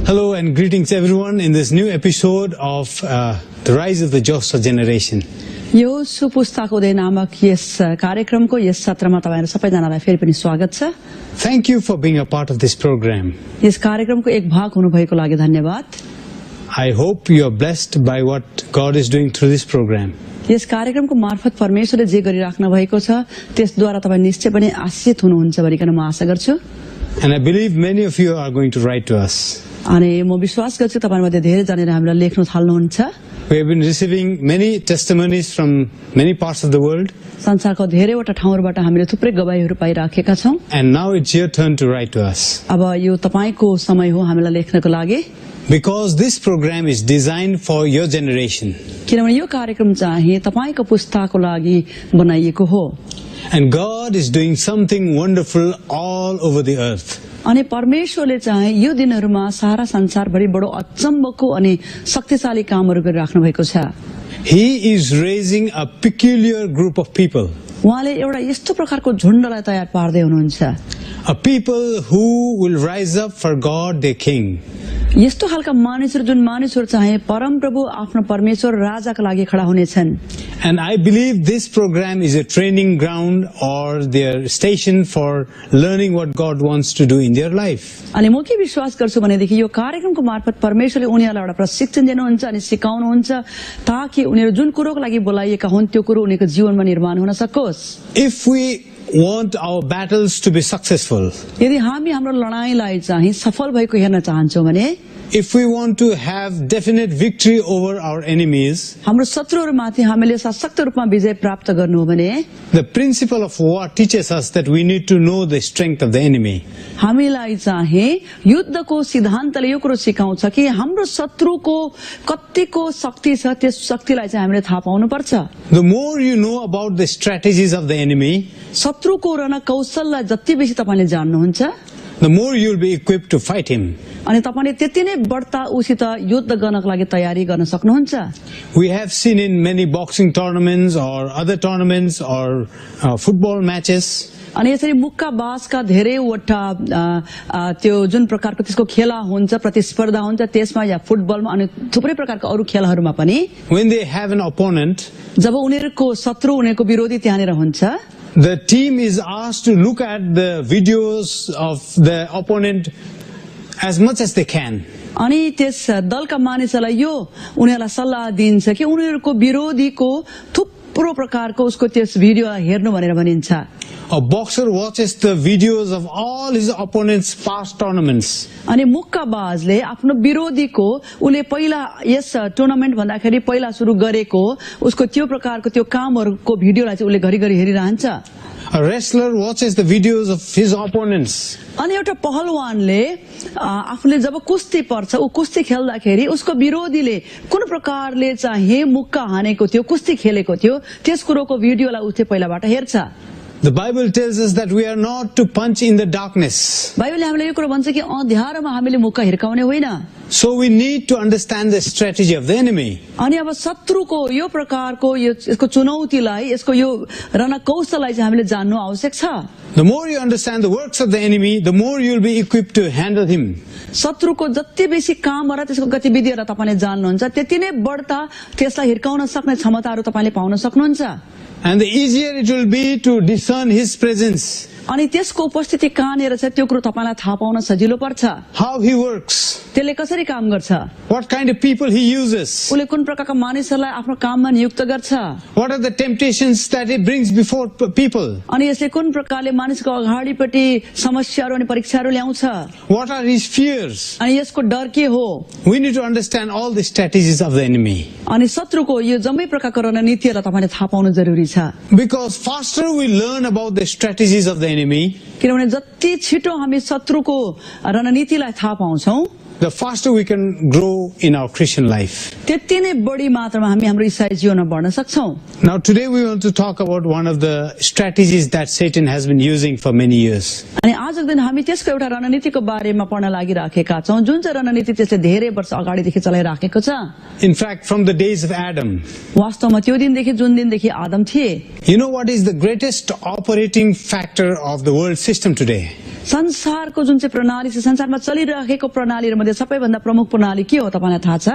Hello and greetings everyone in this new episode of The Rise of the Joshua Generation. यो सुपुस्तक उदय नामक यस कार्यक्रमको यस सत्रमा तपाईहरु सबैजनालाई फेरि पनि स्वागत छ। Thank you for being a part of this program. यस कार्यक्रमको एक भाग हुनु भएको लागि धन्यवाद। I hope you are blessed by what God is doing through this program. यस कार्यक्रमको मार्फत परमेश्वरले जे गरिराख्नु भएको छ त्यसद्वारा तपाई निश्चय पनि आशीषित हुनुहुन्छ भनिकन म आशा गर्छु। And I believe many of you are going to write to us. अनि म विश्वास गर्छु तपाईहरुमध्ये धेरै जनाले हामीलाई लेख्न थाल्नुहुन्छ। We have been receiving many testimonies from many parts of the world. संसारको धेरैवटा ठाउँहरुबाट हामीले थुप्रै गवाहीहरु पाइराखेका छौं। And now it's your turn to write to us. अब यो तपाईको समय हो हामीलाई लेख्नको लागि। Because this program is designed for your generation. किनभने यो कार्यक्रम चाहिँ तपाईको पुस्ताको लागि बनाइएको हो। And God is doing something wonderful all over the earth. अनि परमेश्वरले चाहिँ यो दिनहरुमा सारा संसारभरि बडो अचम्मको अनि शक्तिशाली कामहरु गरिराख्नु भएको छ। He is raising a peculiar group of people. उहाँले एउटा यस्तो प्रकारको झुण्डलाई तयार पार्दै हुनुहुन्छ। A people who will rise up for God their King. यस्तो खालका मानिसहरु जुन मानिसहरु चाहिँ परमप्रभु आफ्नो परमेश्वर राजाका लागि खडा हुनेछन्। And I believe this program is a training ground or their station for learning what God wants to do in their life. अनि म के विश्वास गर्छु भनेदेखि यो कार्यक्रमको मार्फत परमेश्वरले उनीहरुलाई एउटा प्रशिक्षण दिनुहुन्छ अनि सिकाउनुहुन्छ ताकि उनीहरु जुन कुरोको लागि बोलाइएका हुन् त्यो कुरो उनीहरुको जीवनमा निर्माण हुन सकोस्। If we want our battles to be successful, यदि हामी हाम्रो लडाईँलाई चाहिँ सफल भएको हेर्न चाहन्छौं भने, if we want to have definite victory over our enemies, हाम्रो शत्रुहरुमाथि हामीले सशक्त रूपमा विजय प्राप्त गर्नु हो भने, the principle of war teaches us that we need to know the strength of the enemy. हामीलाई चाहिँ युद्धको सिद्धान्तले यो कुरो सिकाउँछ कि हाम्रो शत्रुको कतिको शक्ति छ त्यस शक्तिलाई चाहिँ हामीले थाहा पाउनु पर्छ। The more you know about the strategies of the enemy, शत्रुको रणकौशललाई जति बेसी तपाईले जान्नुहुन्छ, the more you will be equipped to fight him. अनि तपाईले त्यति नै बढ्ता उसित युद्ध गर्नको लागि तयारी गर्न सक्नुहुन्छ। We have seen in many boxing tournaments or other tournaments or football matches. अनि यसरी मुक्काबाजका धेरैवटा त्यो जुन प्रकारको त्यसको खेला हुन्छ प्रतिस्पर्धा हुन्छ त्यसमा या फुटबलमा अनि थुप्रै प्रकारका अरु खेलहरुमा पनि When they have an opponent, जब उनीहरुको शत्रु उनीहरुको विरोधी त्यहाँनेर हुन्छ, the team is asked to look at the videos of the opponent as much as they can. अनि त्यस दलका मानिसहरूलाई यो उनीहरुलाई सल्लाह दिन्छ कि उनीहरुको विरोधीको थुप्रो प्रकारको उसको त्यस भिडियो हेर्नु भनेर भनिन्छ। A boxer watches the videos of all his opponent's past tournaments. अनि मुक्काबाजले आफ्नो विरोधीको उले पहिला यस टुर्नामेन्ट भन्दाखेरि पहिला सुरु गरेको उसको त्यो प्रकारको त्यो कामहरुको भिडियोलाई चाहिँ उले घरिघरि हेरिरहन्छ। A wrestler watches the videos of his opponents. अनि एउटा पहलवानले आफूले जब कुस्ती पर्छ उ कुस्ती खेल्दाखेरि उसको विरोधीले कुन प्रकारले चाहिँ मुक्का हानेको थियो कुस्ती खेलेको थियो त्यस कुरोको भिडियोलाई उले पहिलाबाट हेर्छ। The Bible tells us that we are not to punch in the darkness. बाइबलले हामीलाई यो कुरा भन्छ कि अँध्यारोमा हामीले मुक्का हिर्काउने होइन। So we need to understand the strategy of the enemy. अनि अब शत्रुको यो प्रकारको यो यसको चुनौतीलाई यसको यो रणकौशललाई चाहिँ हामीले जान्नु आवश्यक छ। The more you understand the works of the enemy, the more you will be equipped to handle him. शत्रुको जति बेसी काम र त्यसको गतिविधिहरु तपाईले जान्नुहुन्छ त्यति नै बढ्ता त्यसलाई हिर्काउन सक्ने क्षमताहरु तपाईले पाउन सक्नुहुन्छ। And the easier it will be to discern his presence. अनि त्यसको उपस्थिति कहाँनेर छ त्यो कुरो तपाईलाई थाहा पाउन सजिलो पर्छ। How he works. त्यसले कसरी काम गर्छ, what kind of people he uses, उले कुन प्रकारका मानिसहरूलाई आफ्नो काममा नियुक्त गर्छ, what are the temptations that he brings before people, अनि यसले कुन प्रकारले मानिसको अगाडिपट्टि समस्याहरू अनि परीक्षाहरू ल्याउँछ, what are his fears. अनि यसको डर के हो। We need to understand all the strategies of the enemy. अनि शत्रुको यो जम्मै प्रकारको रणनीतिहरुलाई तपाईले थाहा पाउनु जरुरी छ। Because faster we learn about the strategies of the enemy, किनभने जति छिटो हामी शत्रुको रणनीतिलाई थाहा पाउँछौं the faster we can grow in our Christian life. त्यति नै बढी मात्रामा हामी हाम्रो ईसाई जीवनमा बढ्न सक्छौं। Now today we want to talk about one of the strategies that Satan has been using for many years. अनि आजको दिन हामी त्यसको एउटा रणनीतिको बारेमा पढ्न लागिराखेका छौं जुन चाहिँ रणनीति त्यसले धेरै वर्ष अगाडिदेखि चलाइराखेको छ। In fact, from the days of Adam. वास्तवमा त्यो दिनदेखि जुन दिनदेखि आदम थिए। You know what is the greatest operating factor of the world system today? संसारको जुन चाहिँ प्रणाली छ, संसारमा चलिरहेको प्रणालीहरु मध्ये सबैभन्दा प्रमुख प्रणाली के हो तपाईलाई थाहा छ?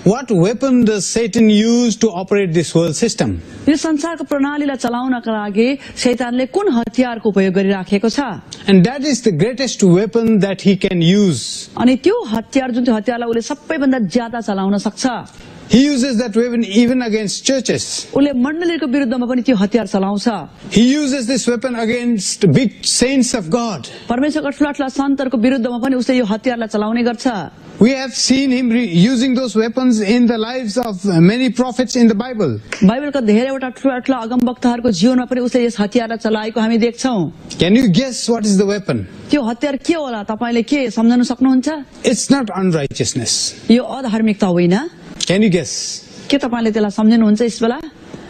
What weapon does Satan use to operate this world system? यो संसारको प्रणालीलाई चलाउनका लागि शैतानले कुन हतियारको उपयोग गरिराखेको छ? And that is the greatest weapon that he can use. अनि त्यो हतियार जुन चाहिँ हतियारलाई उले सबैभन्दा ज्यादा चलाउन सक्छ, He uses that weapon even against churches. उले मण्डलीको विरुद्धमा पनि त्यो हतियार चलाउँछ। He uses this weapon against big saints of God. परमेश्वरका ठूला ठूला सन्तहरुको विरुद्धमा पनि उसले यो हतियारलाई चलाउने गर्छ। We have seen him using those weapons in the lives of many prophets in the Bible. बाइबलका धेरैवटा ठूला ठूला अगमवक्ताहरुको जीवनमा पनि उसले यस हतियारलाई चलाएको हामी देख्छौं। Can you guess what is the weapon? त्यो हतियार के होला? तपाईले के सम्झन सक्नुहुन्छ? It's not unrighteousness. यो अधार्मिकता होइन। Can you guess? के तपाईले त्यसलाई सम्झनुहुन्छ यस बेला?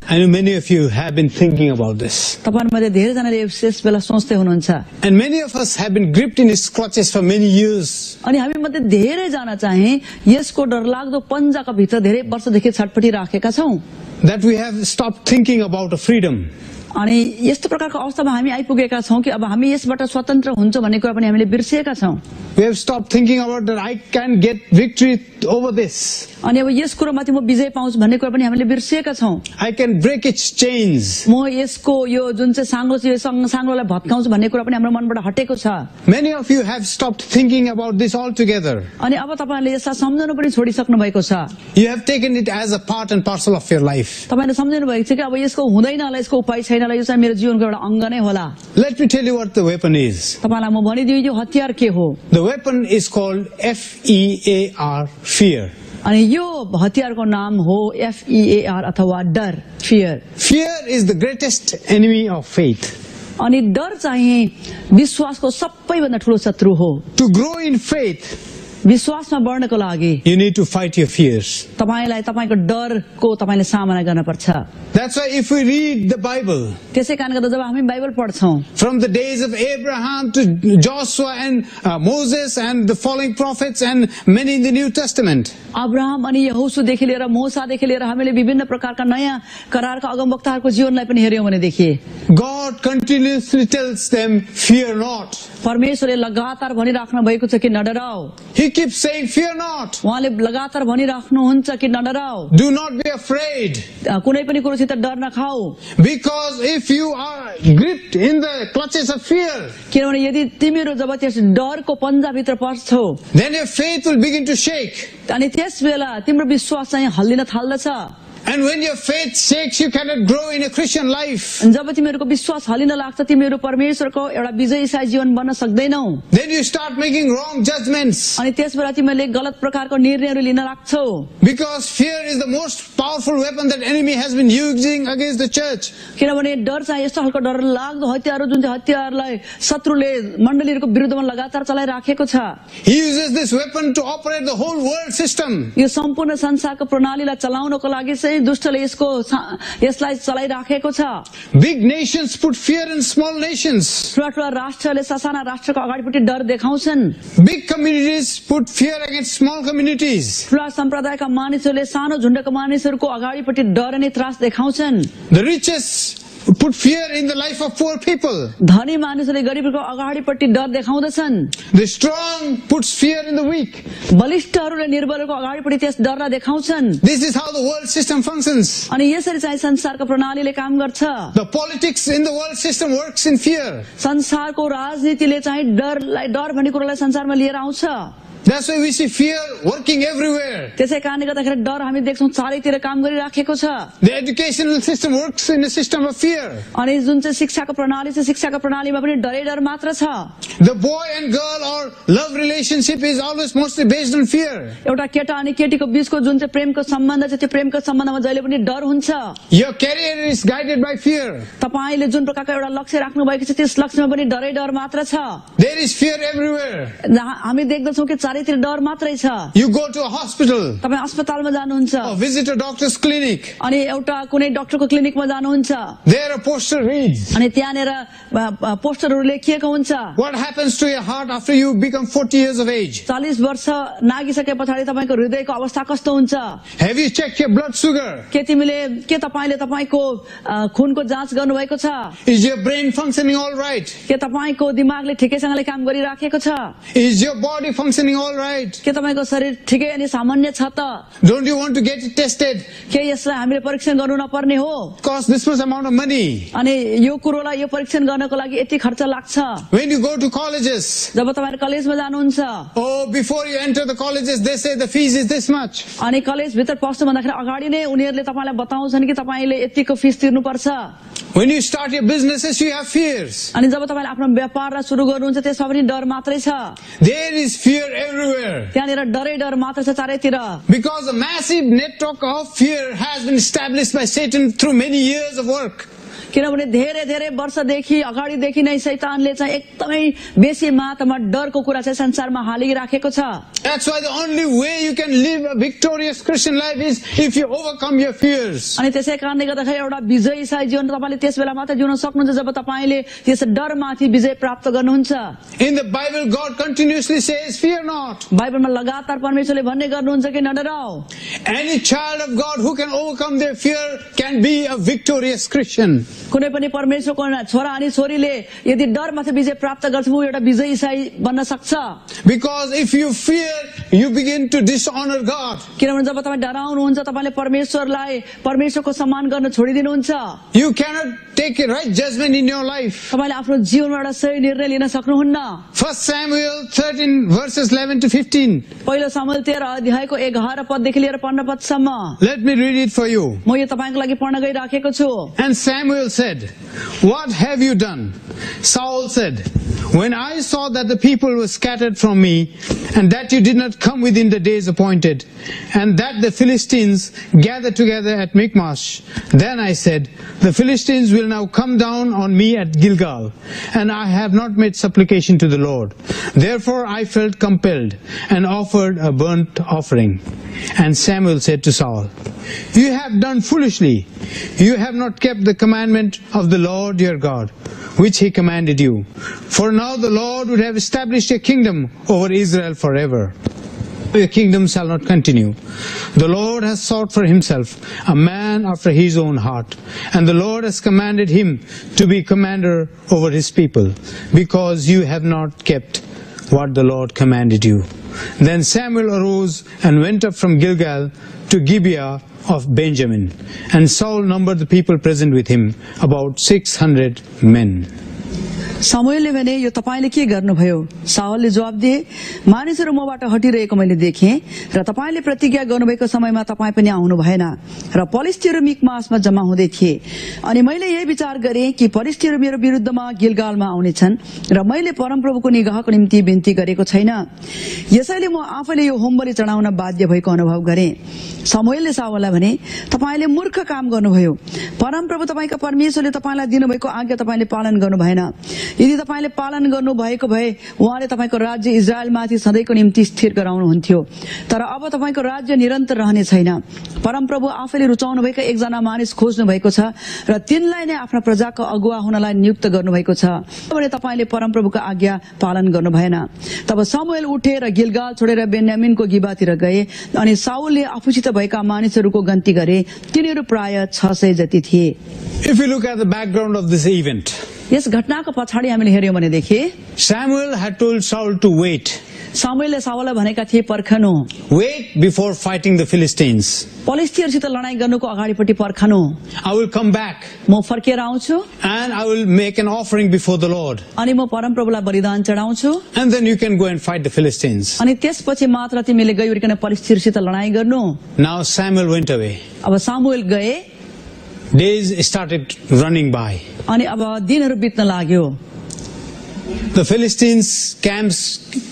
I know many of you have been thinking about this. तपाईहरुमध्ये धेरैजनाले यस बेला सोच्दै हुनुहुन्छ। And many of us have been gripped in his clutches for many years. अनि हामी मध्ये धेरैजना चाहिँ यसको डरलाग्दो पन्जाका भित्र धेरै वर्षदेखि छटपटी राखेका छौं। That we have stopped thinking about freedom. अनि यस्तो प्रकारको अवस्थामा हामी आइपुगेका छौं कि अब हामी यसबाट स्वतन्त्र हुन्छौं भन्ने कुरा पनि हामीले बिर्सिएका छौं। We have stopped thinking about that I can get victory over this. अनि अब यस कुरामाथि म विजय पाउँछु भन्ने कुरा पनि हामीले बिर्सिएका छौं। I can break its chains. म यसको यो जुन चाहिँ साङ्गो छ यो साङ्गोलाई भत्काउँछु भन्ने कुरा पनि हाम्रो मनबाट हटेको छ। Many of you have stopped thinking about this altogether. अनि अब तपाईहरुले यसलाई सम्झनु पनि छोडिसक्नु भएको छ। You have taken it as a part and parcel of your life. तपाईले सम्झनु भएको छ कि अब यसको हुँदैन होला, यसको उपाय छैन होला, यो चाहिँ मेरो जीवनको एउटा अंग नै होला। Let me tell you what the weapon is. तपाईलाई म भनिदिउ यो हतियार के हो। The weapon is called FEAR, fear. अनि यो हतियारको नाम हो FEAR अथवा डर, fear. Fear is the greatest enemy of faith. अनि डर चाहिँ विश्वासको सबैभन्दा ठूलो शत्रु हो। To grow in faith, विश्वासमा बढ्नको लागि you need to fight your fears. तपाईलाई तपाईको डरको तपाईले सामना गर्न पर्छ। That's why if we read the Bible, त्यसै कारणले गर्दा जब हामी Bible पढ्छौं, from the days of Abraham to Joshua and Moses and the following prophets and many in the New Testament, Abraham अनि यहोशूदेखि लिएर मूसादेखि लिएर हामीले विभिन्न प्रकारका नयाँ करारका अगमवक्ताहरूको जीवनलाई पनि हेर्यौं भने देखिए God continuously tells them, fear not. परमेश्वरले लगातार भनिराख्नु भएको छ कि नडराऊ। He keeps saying, fear not. उहाँले लगातार भनिराख्नुहुन्छ कि नडराऊ। Do not be afraid. कुनै पनि कुरोसित डर नखाऊ। Because if you are gripped in the clutches of fear, किनभने यदि तिमीहरू जब त्यस डरको पन्जाभित्र पर्छौ, then your faith will begin to shake. अनि त्यस बेला तिम्रो विश्वास चाहिँ हल्लिन थाल्दछ। And when your faith shakes, you cannot grow in a Christian life. जब तिमीहरूको विश्वास हल्लिन लाग्छ, तिमीहरू परमेश्वरको एउटा विजयी जीवन बन्न सक्दैनौ। Then you start making wrong judgments. अनि त्यस बेला तिमीले गलत प्रकारको निर्णयहरू लिन लाग्छौ। Because fear is the most powerful weapon that enemy has been using against the church. किनभने डर चाहिँ यस्तो खालको डर लाग्दो हतियार हो जुन चाहिँ हतियारलाई शत्रुले मण्डलीहरूको विरुद्धमा लगातार चलाइराखेको छ। He uses this weapon to operate the whole world system. यो सम्पूर्ण संसारको प्रणालीलाई चलाउनको लागि चाहिँ दुष्टले यसलाई चलाइराखेको छ। Big nations put fear in small nations. ठूला ठूला राष्ट्रले ससाना राष्ट्रको अगाडिपट्टि डर देखाउँछन्। Big communities put fear against small communities. ठूला सम्प्रदायका मानिसहरूले सानो झुण्डका मानिसहरूको अगाडिपट्टि डर अनि त्रास देखाउँछन्। The richest put fear in the life of poor people. धनी मानिसहरूले गरिबको अगाडिपट्टि डर देखाउँदछन्। The strong puts fear in the weak. बलिष्ठहरूले निर्बलको अगाडिपट्टि त्यस डरलाई देखाउँछन्। This is how the world system functions. अनि यसरी चाहिँ संसारको प्रणालीले काम गर्छ। The politics in the world system works in fear. संसारको राजनीतिले चाहिँ डर भन्ने कुरालाई संसारमा लिएर आउँछ। That's why we see fear working everywhere. त्यसै कारणले गर्दाखेरि डर हामी देख्छौं चारैतिर काम गरिराखेको छ। The educational system works in a system of fear. अनि जुन चाहिँ शिक्षाको प्रणाली छ, शिक्षाको प्रणालीमा पनि डरै डर मात्र छ। The boy and girl or love relationship is always mostly based on fear. एउटा केटा अनि केटीको बीचको जुन चाहिँ प्रेमको सम्बन्ध छ, त्यो प्रेमको सम्बन्धमा जहिले पनि डर हुन्छ। Your career is guided by fear. तपाईले जुन प्रकारको एउटा लक्ष्य राख्नु भएको छ, त्यस लक्ष्यमा पनि डरै डर मात्र छ। There is fear everywhere. हामी देख्दछौं कि चारैतिर डर मात्रै छ। You go to a hospital तपाईँ अस्पतालमा जानुहुन्छ or visit a doctor's clinic. अनि एउटा कुनै डाक्टरको क्लिनिकमा जानुहुन्छ There a poster reads, अनि त्यहाँनिर पोस्टरहरू लेखिएको हुन्छ what happens to your heart after you become 40 years of age? 40 वर्ष नागिसके पछाडि तपाईँको हृदयको अवस्था कस्तो हुन्छ, Have you checked your blood sugar? के तपाईँले तपाईँको खुनको जाँच गर्नुभएको छ, Is your brain functioning all right? के तपाईँको दिमागले ठिकैसँगले काम गरिराखेको छ, Is your body functioning all right? के तपाईँको शरीर ठिकै अनि सामान्य छ त, Don't you want to get it tested? के यसलाई हामीले परीक्षण गर्नु नपर्ने हो? Cost this much amount of money. अनि यो कुरोलाई यो परीक्षण गर्नको लागि यति खर्च लाग्छ। When you go to colleges, जब तपाईहरु कलेजमा जानुहुन्छ oh, before you enter the colleges, they say the fees is this much. अनि कलेज भित्र पस्नु भन्दाखेरि अगाडि नै उनीहरूले तपाईलाई बताउँछन् कि तपाईले यतिको फीस तिर्नुपर्छ। When you start your businesses, you have fears. अनि जब तपाईले आफ्नो व्यापारलाई सुरु गर्नुहुन्छ त्यसमा पनि डर मात्रै छ। There is fear everywhere. त्यहाँनिर डरै डर मात्र छ चारैतिर। Because a massive network of fear has been established by Satan through many years of work. किनभने धेरै धेरै वर्षदेखि अगाडिदेखि नै शैतानले चाहिँ एकदमै बेसी मात्रामा डरको कुरा चाहिँ संसारमा हालिराखेको छ। That's why the only way you can live a victorious Christian life is if you overcome your fears. अनि त्यसै कारणले गर्दाखेरि एउटा विजयी जीवन तपाईले त्यस बेला मात्र जिउन सक्नुहुन्छ जब तपाईले त्यस डरमाथि विजय प्राप्त गर्नुहुन्छ। In the Bible, God continuously says, fear not. बाइबलमा लगातार परमेश्वरले भन्ने गर्नुहुन्छ कि नडराऊ। Any child of God who can overcome their fear can be a victorious Christian. कुनै पनि परमेश्वरको छोरा अनि छोरीले यदि डरमाथि विजय प्राप्त गर्छ उ एउटा विजयी ईसाई बन्न सक्छ। Because if you fear, you begin to dishonor God. किनभने जब तपाईँ डराउनुहुन्छ तपाईले परमेश्वरलाई परमेश्वरको सम्मान गर्न छोडिदिनुहुन्छ। You cannot take a right judgment in your life. तपाईले आफ्नो जीवनमा एउटा सही निर्णय लिन सक्नुहुन्न। 1 Samuel 13 verses 11 to 15. पहिलो सामुएल 13 अध्यायको 11 पददेखि लिएर 15 पदसम्म। Let me read it for you. म यो तपाईको लागि पढ्न गइराखेको छु। And Samuel said, what have you done? Saul said, when I saw that the people were scattered from me, and that you did not come within the days appointed, and that the Philistines gathered together at Michmash, then I said, the Philistines will now come down on me at Gilgal, and I have not made supplication to the Lord. Therefore I felt compelled, and offered a burnt offering. And Samuel said to Saul, you have done foolishly. You have not kept the commandment of the Lord your God, which he commanded you. For now the Lord would have established a kingdom over Israel forever. Your kingdom shall not continue. The Lord has sought for himself a man after his own heart, and the Lord has commanded him to be commander over his people, because you have not kept what the Lord commanded you. Then Samuel arose and went up from Gilgal to Gibeah of Benjamin, and Saul numbered the people present with him, about 600 men. सामुएलले भने यो तपाईले के गर्नुभयो? साउलले जवाब दिए, मानिसहरू मबाट हटिरहेको मैले देखेँ र तपाईले प्रतिज्ञा गर्नुभएको समयमा तपाईँ पनि आउनु भएन र फलिस्तीहरू मिकमासमा जम्मा हुँदै थिए। अनि मैले यही विचार गरेँ कि फलिस्तीहरू मेरो विरुद्धमा गिलगालमा आउनेछन् र मैले परमप्रभुको निगाहको निम्ति बिन्ती गरेको छैन। यसैले म आफैले यो होमबलि चढाउन बाध्य भएको अनुभव गरेँ। सामुएलले साउललाई भने, तपाईले मूर्ख काम गर्नुभयो। परमप्रभु तपाईका परमेश्वरले तपाईलाई दिनुभएको आज्ञा तपाईले पालन गर्नु भएन। यदि तपाईले पालन गर्नु भएको भए उहाँले तपाईको राज्य इजरायलमाथि सधैँको निम्ति स्थिर गराउनुहुन्थ्यो। तर अब तपाईको राज्य निरन्तर रहने छैन। परमप्रभु आफैले रुचाउनु भएका एकजना मानिस खोज्नु भएको छ र तिनलाई नै आफ्ना प्रजाको अगुवा हुनलाई नियुक्त गर्नु भएको छ। भने तपाईले परमप्रभुको आज्ञा पालन गर्नु भएन। तब सामुएल उठे र गिलगाल छोडेर बेन्यामिनको गिबातिर गए अनि साउलले आफूसित भएका मानिसहरूको गन्ती गरे। तिनीहरू प्राय 600 जति थिए। If you look at the background of this event, यस घटनाको पछाडि हामीले हेर्यौं भनेदेखि Samuel had told Saul to wait. सामुएलले साउललाई भनेका थिए पर्खनु। Wait before fighting the Philistines. फलिस्तीहरूसित लडाईं गर्नुको अगाडिपट्टि पर्खनु। I will come back म फर्केर आउँछु and I will make an offering before the Lord. अनि म परमप्रभुलाई बलिदान चढाउँछु And then you can go and fight the Philistines. अनि त्यसपछि मात्र तिमीले गइकन फलिस्तीहरूसित लडाईं गर्नु। Now Samuel went away. अब सामुएल गए। Days started running by. अनि अब दिनहरू बित्न लाग्यो। The Philistines' camps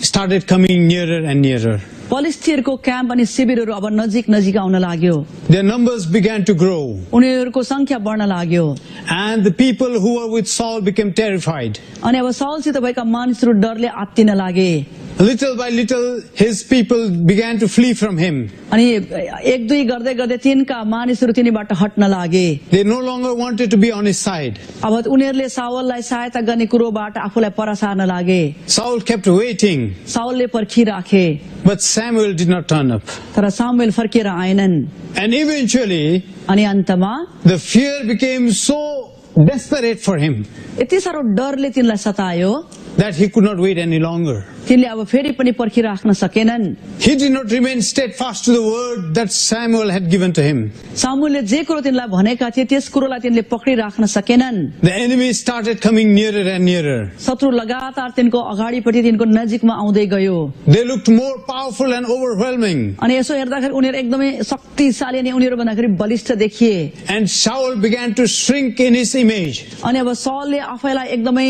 started coming nearer and nearer. फलिस्तीहरूको क्याम्प अनि शिविरहरू अब नजिक नजिक आउन लाग्यो। Their numbers began to grow. उनीहरूको संख्या बढ्न लाग्यो। And the people who were with Saul became terrified. अनि अब साउलसित भएका मानिसहरू डरले आत्तिन लागे। Little by little, his people began to flee from him. अनि एक दुई गर्दै गर्दै तिनका मानिसहरू तिनीबाट हट्न लागे. They no longer wanted to be on his side. अब उनीहरूले साउललाई सहायता गर्ने कुरोबाट आफूलाई पर सार्न लागे. Saul kept waiting, साउलले पर्खिराखे, but Samuel did not turn up. तर सामुएल फर्केर आएनन्. And eventually, अनि अन्तमा the fear became so desperate for him यति साह्रो डरले तिनलाई सतायो that he could not wait any longer. तिनले अब फेरि पनि पर्खिराख्न सकेनन्. He did not remain steadfast to the word that Samuel had given to him. सामुएलले जे कुरो तिनलाई भनेका थिए त्यस कुरोलाई तिनले पक्रिराख्न सकेनन्. The enemy started coming nearer and nearer. शत्रु लगातार तिनको अगाडिपट्टि तिनको नजिकमा आउँदै गयो. They looked more powerful and overwhelming. अनि यसो हेर्दाखेरि उनीहरू एकदमै शक्तिशाली अनि उनीहरू भन्दाखेरि बलिष्ठ देखिए. And Saul began to shrink in his image. अनि अब साउलले आफैलाई एकदमै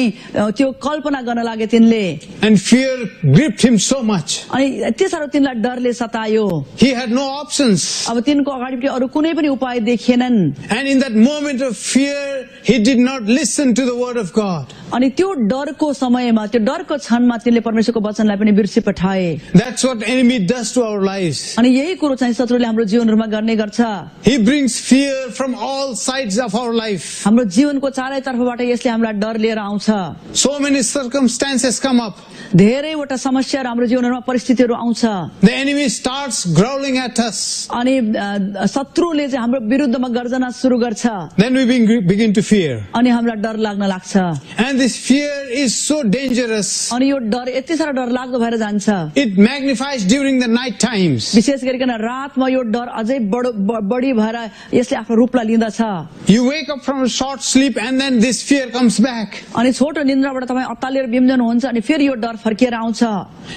त्यो कल्पना गर्न लागे तिनले. And fear gripped him so much. अनि यति साह्रो तिनलाई डरले सतायो. He had no options. अब तिनको अगाडिपट्टि अरू कुनै पनि उपाय देखिएनन्. And in that moment of fear, he did not listen to the word of God. अनि त्यो डरको समयमा त्यो डरको क्षणमा तिनले परमेश्वरको वचनलाई पनि बिर्सी पठाए. That's what enemy does to our lives. अनि यही कुरो चाहिँ शत्रुले हाम्रो जीवनहरुमा गर्ने गर्छ. He brings fear from all sides of our life. हाम्रो जीवनको चारैतर्फबाट यसले हामीलाई डर लिएर आउँछ. So many circumstances come up. धेरैवटा समस्याहरु हाम्रो जीवनमा परिस्थितिहरु आउँछ. The enemy starts growling at us. अनि शत्रुले चाहिँ हाम्रो विरुद्धमा गर्जना सुरु गर्छ. Then we begin to fear. अनि हामीलाई डर लाग्न लाग्छ. And this fear is so dangerous. अनि यो डर यति साह्रो डर लाग्दो भएर जान्छ. It magnifies during the night times. विशेष गरिकन रातमा यो डर अझै बढी भएर यसले आफ्नो रूपलाई लिँदछ. You wake up from a short sleep and then this fear comes back. अनि छोटो निन्द्राबाट तपाई अत्तालिएर बिम्जनु हुन्छ अनि फेरि यो डर फर्केर आउँछ.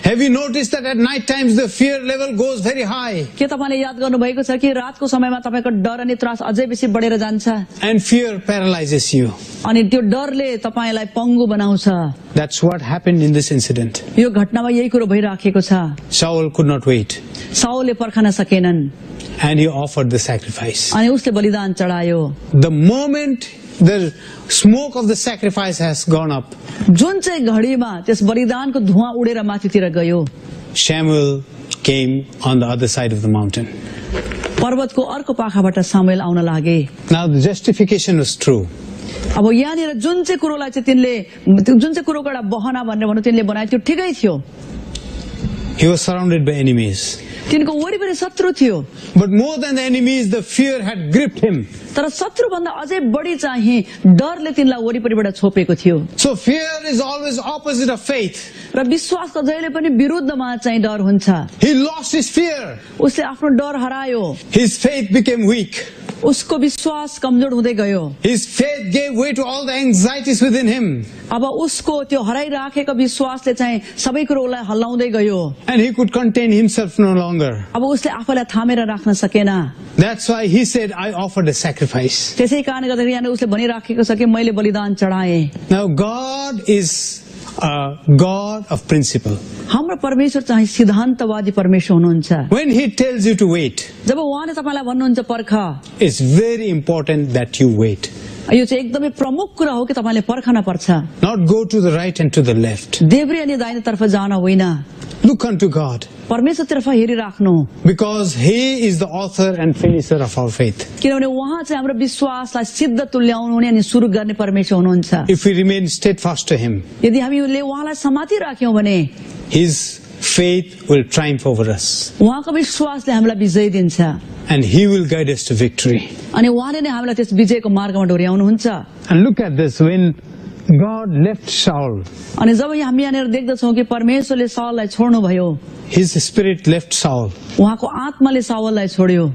Have you noticed that at night times the fear level goes very high? के तपाईले याद गर्नु भएको छ कि रातको समयमा तपाईको डर अनि त्रास अझै बेसी बढेर जान्छ. And fear paralyzes you. अनि त्यो डरले तपाईलाई पंगु बनाउँछ. That's what happened in this incident. यो घटनामा यही कुरो भइराखेको छ. Saul could not wait. साउलले पर्खन सकेनन्. And he offered the sacrifice. अनि उसले बलिदान चढायो. The moment the smoke of the sacrifice has gone up, जुन चाहिँ घडीमा त्यस बलिदानको धुवाँ उडेर माथितिर गयो, Samuel came on the other side of the mountain. पर्वतको अर्को पाखाबाट सामुएल आउन लागे. Now the justification was true. अब यहाँनिर जुन चाहिँ कुरोलाई चाहिँ तिनले जुन चाहिँ कुरोको एउटा बहना भनेर भन्नु तिनले बनाए त्यो ठिकै थियो. He was surrounded by enemies. तिनको वरिपरि शत्रु थियो. But more than the enemies, the fear had gripped him. तर शत्रु भन्दा अझै बढी चाहिँ डरले तिनलाई वरिपरिबाट छोपेको थियो. So fear is always opposite of faith. र विश्वासको जहिले पनि विरुद्धमा चाहिँ डर हुन्छ. He lost his fear. उसले आफ्नो डर हरायो. His faith became weak. उसको विश्वास कमजोर हुँदै गयो. His faith gave way to all the anxieties within him. अब उसको त्यो हराइराखेको विश्वासले चाहिँ सबै कुरोलाई हल्लाउँदै गयो. And he could contain himself no longer. अब उसले आफैलाई थामेर राख्न सकेन. That's why he said, I offered a sacrifice. त्यसै कारणले गर्दाखेरि यहाँ उसले भनिराखेको छ कि मैले बलिदान चढाएँ. Now God is a God of principle. हाम्रो परमेश्वर चाहिँ सिद्धान्तवादी परमेश्वर हुनुहुन्छ. When he tells you to wait, जब उहाँले तपाईलाई भन्नुहुन्छ पर्ख, it's very important that you wait. यो चाहिँ एकदमै प्रमुख कुरा हो कि तपाईले पर्खन पर्छ. Not go to the right and to the left. देब्रे अनि दाहिनेतर्फ जान होइन. Look unto God. परमेश्वरतर्फ हेरिराख्नु. Because he is the author and finisher of our faith. किनभने उहाँ चाहिँ हाम्रो विश्वासलाई सिद्ध तुल्याउनु अनि सुरु गर्ने परमेश्वर हुनुहुन्छ. If we remain steadfast to him, यदि हामीले उहाँलाई समाति राख्यौं भने his faith will triumph over us. उहाँको विश्वासले हामीलाई विजय दिन्छ. And he will guide us to victory. अनि उहाँले नै हामीलाई त्यस विजयको मार्गमा डोर्याउनुहुन्छ. And look at this, when God left Saul, अनि जब हामी यहाँनिर देख्दछौं कि परमेश्वरले साउललाई छोड्नु भयो, his spirit left Saul. उहाँको आत्माले साउललाई छोड्यो.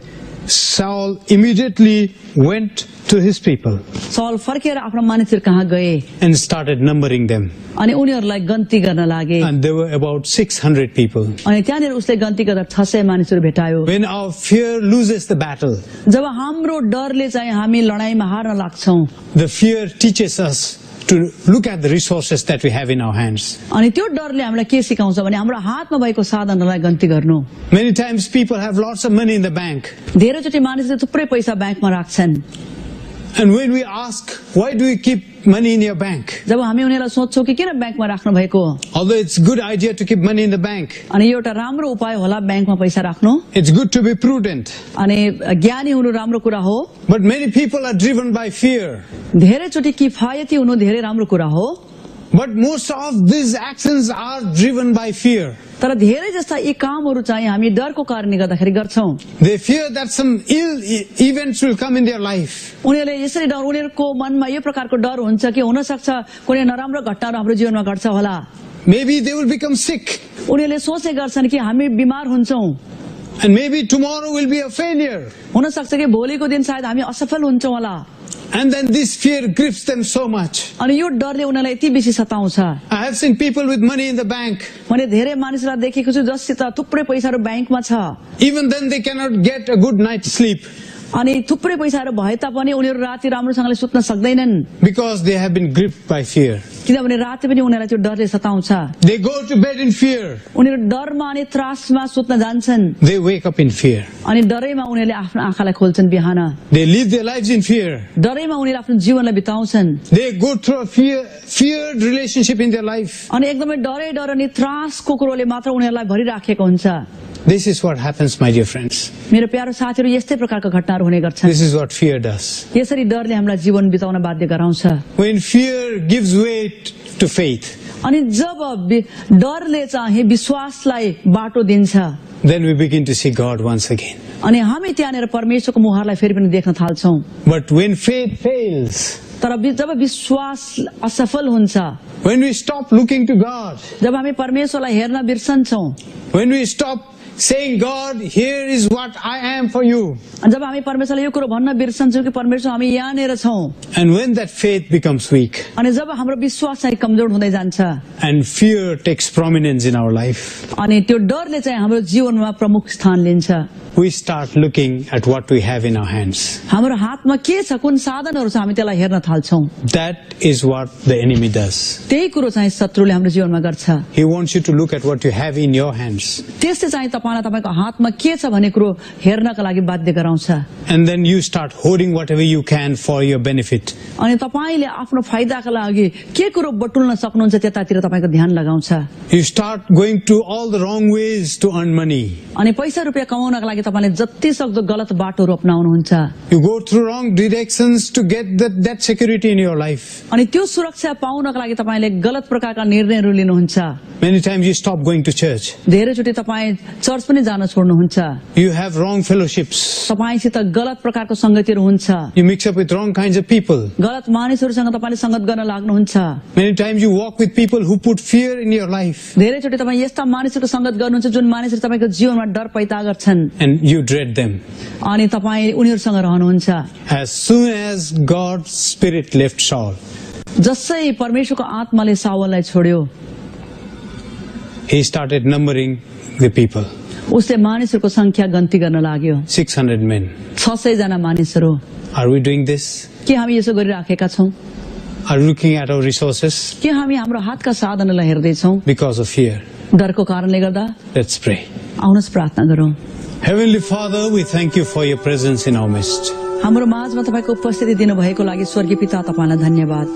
Saul immediately went to his people Saul फर्केर आफ्नो मानिसहरु कहाँ गए and started numbering them. अनि उनीहरुलाई गन्ती गर्न लागे. And there were about 600 people. अनि त्यहाँनिर उसले गन्ती गर्दा 600 मानिसहरु भेटायो. When our fear loses the battle, जब हाम्रो डरले चाहिँ हामी लडाईमा horn लाग्छौं, the fear teaches us to look at the resources that we have in our hands. अनि त्यो डरले हामीलाई के सिकाउँछ भने हाम्रो हातमा भएको साधनहरुलाई गन्ती गर्नु. Many times people have lots of money in the bank. धेरैचोटि मानिसले थुप्रै पैसा ब्याङ्कमा राख्छन्. And when we ask, why do you keep money in your bank? जब हामी उनीहरूलाई सोध्छौँ कि किन ब्याङ्कमा राख्नु भएको, Although it's good idea to keep money in the bank, अनि एउटा राम्रो उपाय होला ब्याङ्कमा पैसा राख्नु, it's good to be prudent. अनि ज्ञानी हुनु राम्रो कुरा हो, But many people are driven by fear. धेरैचोटि किफायती हुनु धेरै राम्रो कुरा हो, But most of these actions are driven by fear. तर धेरै जस्ता यी कामहरू चाहिँ हामी डरको कारणले गर्दाखेरि गर्छौं। They fear that some ill events will come in their life. उनीहरूले यसरी डर, उनीहरूको मनमा यो प्रकारको डर हुन्छ कि हुन सक्छ कुनै नराम्रो घटनाहरू हाम्रो जीवनमा घट्छ होला। Maybe they will become sick. उनीहरूले सोचे गर्छन् कि हामी बिमार हुन्छौं, And maybe tomorrow will be a failure. हुन सक्छ कि भोलिको दिन सायद हामी असफल हुन्छौं होला। And then this fear grips them so much. अनि यो डरले उनीहरूलाई यति बेसी सताउँछ। I have seen people with money in the bank. मैले धेरै मानिसलाई देखेको छु जससित थुप्रै पैसाहरू ब्याङ्कमा छ, Even then they cannot get a good night's sleep अनि थुप्रै पैसाहरू भए तापनि उनीहरू राति राम्रोसँगले सुत्न सक्दैनन्, because they have been gripped by fear. किनभने राति पनि उनीहरूलाई त्यो डरले सताउँछ। They go to bed in fear. उनीहरू डरमा अनि त्रासमा सुत्न जान्छन्, They wake up in fear. अनि डरैमा उनीहरूले आफ्नो आँखालाई खोल्छन् बिहान, They live their lives in fear. डरैमा उनीहरूले आफ्नो जीवनलाई बिताउँछन्, They go through a feared relationship in their life. अनि एकदमै डर अनि त्रासको कुरोले मात्र उनीहरूलाई भरिराखेको हुन्छ। This is what happens, my dear friends. मेरो प्यारो साथीहरू, यस्तै प्रकारका घटनाहरू हुने गर्छन्। This is what fear does. यसरी डरले हामीलाई जीवन बिताउन बाध्य गराउँछ। When fear gives way to faith, अनि जब डरले चाहिँ विश्वासलाई बाटो दिन्छ, then we begin to see God once again. अनि हामी त्यहाँनिर परमेश्वरको मुहारलाई फेरि पनि देख्न थाल्छौं। But when faith fails, तर जब विश्वास असफल हुन्छ, when we stop looking to God, जब हामी परमेश्वरलाई हेर्न बिर्सन्छौं, when we stop saying, God, here is what I am for you, जब हामी परमेश्वरलाई यो कुरो भन्न बिर्सन्छौं कि परमेश्वर हामी यहाँनिर छौं, and when that faith becomes weak अनि जब हाम्रो विश्वास चाहिँ कमजोर हुँदै जान्छ, and fear takes prominence in our life, अनि त्यो डरले चाहिँ हाम्रो जीवनमा प्रमुख स्थान लिन्छ, we start looking at what we have in our hands. हाम्रो हातमा के छ, कुन साधनहरू छ, हामी त्यसलाई हेर्न थाल्छौं। That is what the enemy does. त्यही कुरो चाहिँ शत्रुले हाम्रो जीवनमा गर्छ। He wants you to look at what you have in your hands. त्यसले चाहिँ तपाईलाई तपाईको हातमा के छ भन्ने कुरो हेर्नका लागि बाध्य गराउँछ, And then you start hoarding whatever you can for your benefit. अनि तपाईले आफ्नो फाइदाका लागि के कुरो बटुल्न सक्नुहुन्छ त्यतातिर तपाईको ध्यान लगाउँछ। You start going to all the wrong ways to earn money. अनि पैसा रुपैयाँ कमाउनका लागि तपाईले जति सक्दो गलत बाटोहरू अपनाउनुहुन्छ, You go through wrong directions to get that security in your life. अनि त्यो सुरक्षा पाउनका लागि तपाईले गलत प्रकारका निर्णयहरू लिनुहुन्छ। Many times you stop going to church. धेरैचोटि तपाईँ चर्च पनि जान छोड्नुहुन्छ, You have wrong fellowships. तपाईसित गलत प्रकारको संगतिहरू हुन्छ, You mix up with wrong kinds of people. गलत मानिसहरूसँग तपाईले संगत गर्न लाग्नुहुन्छ। Many times you walk with people who put fear in your life, धेरैचोटि तपाईँ यस्ता मानिसहरूको संगत गर्नुहुन्छ जुन मानिसहरू तपाईको जीवनमा डर पैदा गर्छन्, and you dread them. अनि तपाईँ उनीहरूसँग रहनुहुन्छ। As soon as God's Spirit left Saul, जसै परमेश्वरको आत्माले साउललाई छोड्यो, he started numbering the people. उसले मानिसहरूको संख्या गन्ती गर्न लाग्यो। 600 men. 600 जना मानिसहरू। Are we doing this? के हामी यसो गरिराखेका छौं? Are we looking at our resources? के हामी हाम्रो हातका साधनलाई हेर्दैछौं? Because of fear. डरको कारणले गर्दा? Let's pray. आउनुहोस् प्रार्थना गरौं। Heavenly Father, we thank you for your presence in our midst. हाम्रो माझमा तपाईको उपस्थिति दिनुभएको लागि स्वर्गीय पिता तपाईलाई धन्यवाद।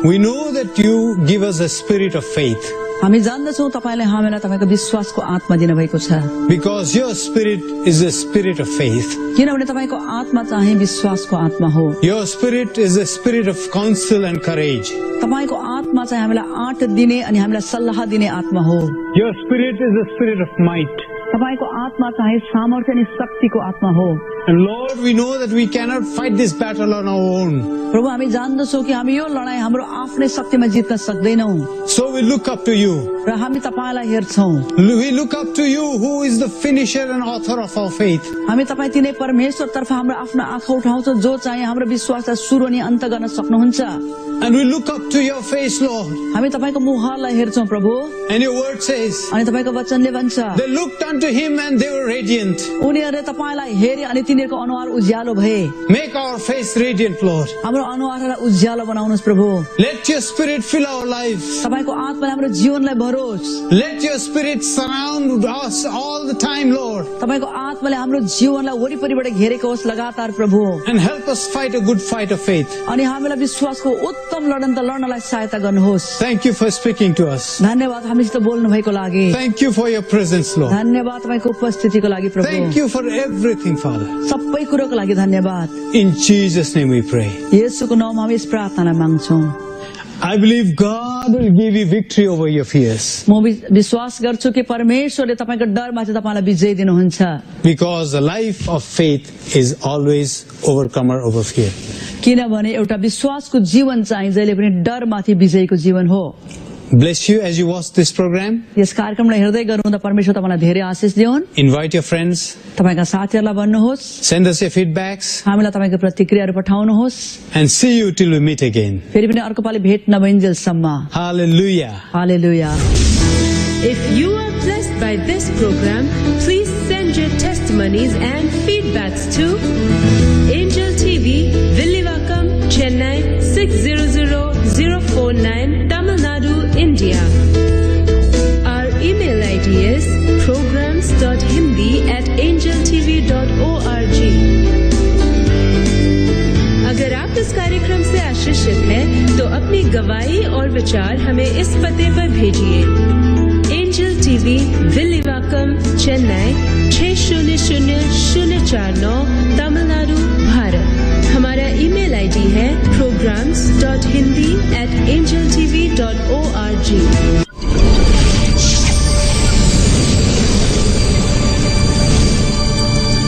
We know that you give us a spirit of faith हामी जान्दछौं तपाईले हामीलाई तपाईको विश्वासको आत्मा दिनुभएको छ, because your spirit is a spirit of faith. किनभने तपाईको आत्मा चाहिँ विश्वासको आत्मा हो। Your spirit is a spirit of counsel and courage. तपाईको आत्मा चाहिँ हामीलाई आँट दिने अनि हामीलाई सल्लाह दिने आत्मा हो। Your spirit is a spirit of might. तपाईको आत्मा चाहिँ सामर्थ्य अनि शक्तिको आत्मा हो। And Lord, we know that we cannot fight this battle on our own. प्रभु हामी जान्दछौं कि हामी यो लडाई हाम्रो आफ्नै शक्तिमा जित्न सक्दैनौं। So we look up to you. र हामी तपाईलाई हेर्छौं। We look up to you, who is the finisher and author of our faith. हामी तपाई तिनै परमेश्वर तर्फ हाम्रो आफ्नो आँखा उठाउँछौं जो चाहिँ हाम्रो विश्वासलाई सुरु अनि अन्त गर्न सक्नुहुन्छ। And we look up to your face, Lord. हामी तपाईको मुखलाई हेर्छौं प्रभु And your word says, अनि तपाईको वचनले भन्छ they looked unto him and they were radiant. उनीहरूले तपाईलाई हेरे अनि तिनीहरूको अनुहार उज्यालो भए Make our face radiant, Lord. हाम्रो अनुहारलाई उज्यालो बनाउनुस् प्रभु Let your spirit fill our lives. तपाईको आत्माले हाम्रो जीवनलाई भरोस् Let your spirit surround us all the time, Lord. तपाईको आत्माले हाम्रो जीवनलाई वरिपरिबाट घेरेको होस् लगातार प्रभु And help us fight a good fight of faith. अनि हामीलाई विश्वासको उत्तम लडन त लड्नलाई सहायता गर्नुहोस् Thank you for speaking to us. धन्यवाद हामीसित बोल्नु भएको लागि Thank you for your presence, Lord. धन्यवाद तपाईको उपस्थितिको लागि प्रभु Thank you for everything, Father. सबै कुरोको लागि धन्यवाद In Jesus' name we pray. येशूको नाममा हामी यस प्रार्थना माग्छौं I believe God will give you victory over your fears. म विश्वास गर्छु कि परमेश्वरले तपाईको डरमाथि तपाईलाई विजय दिनुहुन्छ Because the life of faith is always overcomer over fear. किनभने एउटा विश्वासको जीवन चाहिँ जहिले पनि डरमाथि विजयको जीवन हो Bless you as you watch this program. यस कार्यक्रमलाई हेर्दै गर्नुहुँदा परमेश्वर तपाईलाई धेरै आशिष दिउन् Invite your friends. तपाईका साथीहरूलाई भन्नुहोस् Send us your feedbacks. हामीलाई तपाईको प्रतिक्रियाहरू पठाउनुहोस् And see you till we meet again. फेरि पनि अर्को पालि भेट नभइन्जेलसम्म Hallelujah. Hallelujah If you are blessed by this program, please send your testimonies and feedbacks to Angel TV, Villivakam, Chennai 600049, Tamil Nadu, India. Our email ID is programs.hindi@angeltv.org. अगर आप इस कार्यक्रम से आशीषित हैं, तो अपनी गवाही और विचार हमें इस पते पर भेजिए एंजल टीवी विलिवाकम चेन्नई 600049 तमिलनाडु भारत। हमारा ईमेल आईडी है programs.hindi@angeltv.org।